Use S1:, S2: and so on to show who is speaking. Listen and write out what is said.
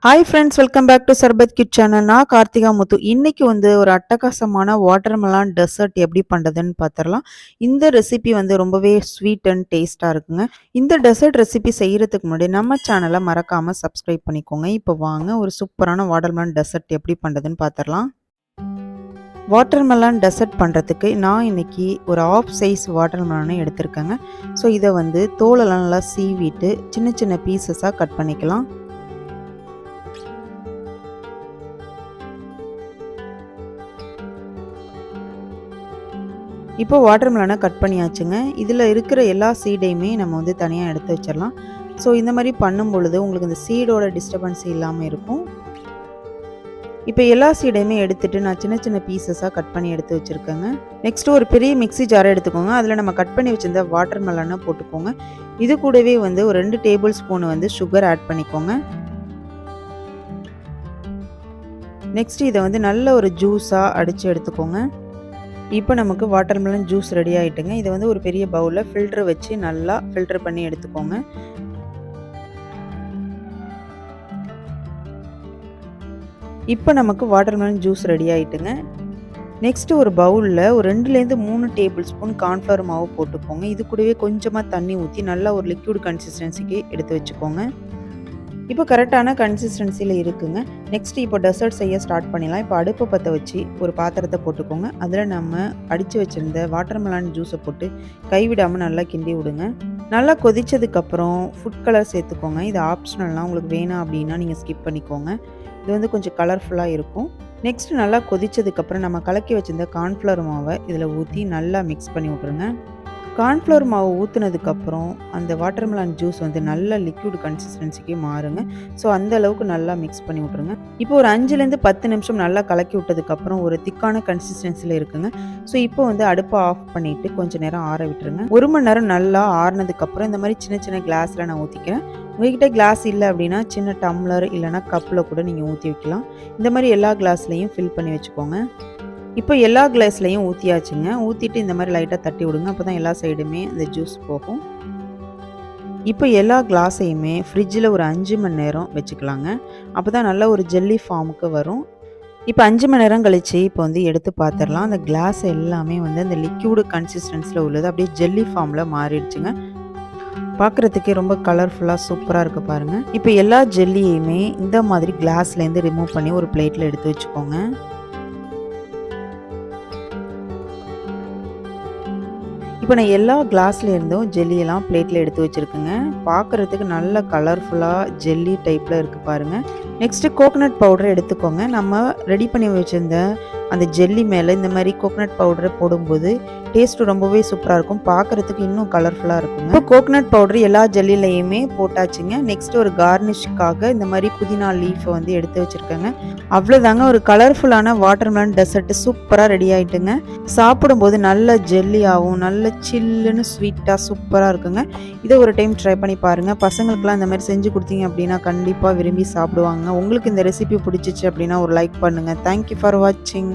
S1: Hi friends, welcome back to Sarbath kid channel. நான் கார்த்திகா முத்து. இன்னைக்கு ஒரு அட்டகாசமான வாட்டர்மெலான் டெசர்ட் எப்படி பண்ணுறதுன்னு பார்த்துடலாம். இந்த ரெசிபி ரொம்பவே ஸ்வீட் அண்ட் டேஸ்ட்டாக இருக்குங்க. இந்த டெசர்ட் ரெசிபி செய்கிறதுக்கு முன்னாடி நம்ம சேனலை மறக்காமல் சப்ஸ்கிரைப் பண்ணிக்கோங்க. இப்போ வாங்க ஒரு சூப்பரான வாட்டர்மெலான் டெசர்ட் எப்படி பண்ணுறதுன்னு பார்த்துடலாம். வாட்டர்மெலான் டெசர்ட் பண்ணுறதுக்கு நான் இன்றைக்கி ஒரு ஆஃப் சைஸ் வாட்டர்மெலானை எடுத்திருக்கேங்க. ஸோ இதை தோலெல்லாம் நல்லா சீவிட்டு சின்ன சின்ன பீசஸாக கட் பண்ணிக்கலாம். இப்போ வாட்டர்மெலனை கட் பண்ணியாச்சுங்க. இதில் இருக்கிற எல்லா சீடையுமே நம்ம தனியாக எடுத்து வச்சிடலாம். ஸோ இந்த மாதிரி பண்ணும் பொழுது உங்களுக்கு இந்த சீடோட டிஸ்டர்பன்ஸ் இல்லாமல் இருக்கும். இப்போ எல்லா சீடையுமே எடுத்துகிட்டு நான் சின்ன சின்ன பீசஸாக கட் பண்ணி எடுத்து வச்சுருக்கேங்க. நெக்ஸ்ட்டு ஒரு பெரிய மிக்ஸி ஜாரை எடுத்துக்கோங்க. அதில் நம்ம கட் பண்ணி வச்சுருந்த வாட்டர்மெலனை போட்டுக்கோங்க. இது கூடவே ஒரு 2 டேபிள் ஸ்பூன் சுகர் ஆட் பண்ணிக்கோங்க. நெக்ஸ்ட்டு இதை நல்ல ஒரு ஜூஸாக அடித்து எடுத்துக்கோங்க. இப்போ நமக்கு வாட்டர்மெலன் ஜூஸ் ரெடி ஆகிட்டுங்க. இதை ஒரு பெரிய பவுலில் ஃபில்டர் வச்சு நல்லா ஃபில்டர் பண்ணி எடுத்துக்கோங்க. இப்போ நமக்கு வாட்டர்மெலன் ஜூஸ் ரெடி ஆகிட்டுங்க. நெக்ஸ்ட்டு ஒரு பவுலில் ஒரு 2லேருந்து 3 டேபிள் ஸ்பூன் கார்ன்ஃப்ளவர் மாவு போட்டுக்கோங்க. இது கூடவே கொஞ்சமாக தண்ணி ஊற்றி நல்லா ஒரு லிக்விட் கன்சிஸ்டன்சிக்கு எடுத்து வச்சுக்கோங்க. இப்போ கரெக்டான கன்சிஸ்டன்சியில் இருக்குங்க. நெக்ஸ்ட் இப்போ டெசர்ட் செய்ய ஸ்டார்ட் பண்ணிடலாம். இப்போ அடுப்பை பற்ற வச்சு ஒரு பாத்திரத்தை போட்டுக்கோங்க. அதில் நம்ம அடித்து வச்சுருந்த வாட்டர்மெலான் ஜூஸை போட்டு கைவிடாமல் நல்லா கிண்டி விடுங்க. நல்லா கொதித்ததுக்கப்புறம் ஃபுட் கலர் சேர்த்துக்கோங்க. இது ஆப்ஷனல்லாம், உங்களுக்கு வேணாம் அப்படின்னா நீங்கள் ஸ்கிப் பண்ணிக்கோங்க. இது கொஞ்சம் கலர்ஃபுல்லாக இருக்கும். நெக்ஸ்ட் நல்லா கொதித்ததுக்கப்புறம் நம்ம கலக்கி வச்சுருந்த கார்ன்ஃப்ளவர் மாவை இதில் ஊற்றி நல்லா மிக்ஸ் பண்ணி விட்ருங்க. கார்ன்ஃப்ளவர் மாவு ஊற்றுனதுக்கப்புறம் அந்த வாட்டர்மெலான் ஜூஸ் நல்ல லிக்விட் கன்சிஸ்டன்சிக்கு மாறுங்க. ஸோ அந்த அளவுக்கு நல்லா மிக்ஸ் பண்ணி விட்ருங்க. இப்போ ஒரு 5லேருந்து 10 நிமிஷம் நல்லா கலக்கி விட்டதுக்கப்புறம் ஒரு திக்கான கன்சிஸ்டன்சியில் இருக்குங்க. ஸோ இப்போ அடுப்பை ஆஃப் பண்ணிவிட்டு கொஞ்சம் நேரம் ஆற விட்டுருங்க. 1 மணி நேரம் நல்லா ஆறினதுக்கப்புறம் இந்த மாதிரி சின்ன சின்ன கிளாஸில் நான் ஊற்றிக்கிறேன். உங்கள்கிட்ட கிளாஸ் இல்லை அப்படின்னா சின்ன டம்ளர் இல்லைனா கப்பில் கூட நீங்கள் ஊற்றி வைக்கலாம். இந்த மாதிரி எல்லா கிளாஸ்லையும் ஃபில் பண்ணி வச்சுக்கோங்க. இப்போ எல்லா கிளாஸ்லையும் ஊற்றியாச்சுங்க. ஊற்றிட்டு இந்த மாதிரி லைட்டாக தட்டி விடுங்க. அப்போ தான் எல்லா சைடுமே அந்த ஜூஸ் போகும். இப்போ எல்லா கிளாஸையுமே ஃப்ரிட்ஜில் ஒரு 5 மணி நேரம் வச்சுக்கலாங்க. அப்போ தான் நல்ல ஒரு ஜெல்லி ஃபார்முக்கு வரும். இப்போ 5 மணி நேரம் கழித்து இப்போ எடுத்து பார்த்துடலாம். அந்த கிளாஸ் எல்லாமே அந்த லிக்விட் கன்சிஸ்டன்ஸில் உள்ளது அப்படியே ஜெல்லி ஃபார்மில் மாறிடுச்சுங்க. பார்க்குறதுக்கே ரொம்ப கலர்ஃபுல்லாக சூப்பராக இருக்குது பாருங்கள். இப்போ எல்லா ஜெல்லியுமே இந்த மாதிரி கிளாஸ்லேருந்து ரிமூவ் பண்ணி ஒரு பிளேட்டில் எடுத்து வச்சுக்கோங்க. இப்போ நான் எல்லா கிளாஸ்லேருந்தும் ஜெல்லியெல்லாம் பிளேட்டில் எடுத்து வச்சுருக்கேங்க. பார்க்குறதுக்கு நல்ல கலர்ஃபுல்லாக ஜெல்லி டைப்பில் இருக்குது பாருங்கள். நெக்ஸ்ட்டு கோகோனட் பவுடரை எடுத்துக்கோங்க. நம்ம ரெடி பண்ணி வச்சுருந்த அந்த ஜெல்லி மேலே இந்த மாதிரி கோகோனட் பவுடரை போடும்போது டேஸ்ட்டு ரொம்பவே சூப்பராக இருக்கும். பார்க்குறதுக்கு இன்னும் கலர்ஃபுல்லாக இருக்குங்க. இப்போ கோகோனட் பவுடர் எல்லா ஜெல்லிலையுமே போட்டாச்சுங்க. நெக்ஸ்ட்டு ஒரு கார்னிஷ்காக இந்த மாதிரி புதினா லீஃபை எடுத்து வச்சுருக்கேங்க. அவ்வளோதாங்க, ஒரு கலர்ஃபுல்லான வாட்டர்மெலன் டெசர்ட்டு சூப்பராக ரெடி ஆகிட்டுங்க. சாப்பிடும்போது நல்ல ஜெல்லியாகவும் நல்ல சில்லுன்னு ஸ்வீட்டாக சூப்பராக இருக்குங்க. இதை ஒரு டைம் ட்ரை பண்ணி பாருங்கள். பசங்களுக்குலாம் இந்த மாதிரி செஞ்சு கொடுத்தீங்க அப்படின்னா கண்டிப்பாக விரும்பி சாப்பிடுவாங்க. உங்களுக்கு இந்த ரெசிபி பிடிச்சிச்சு அப்படின்னா ஒரு லைக் பண்ணுங்கள். தேங்க்யூ ஃபார் வாட்சிங்.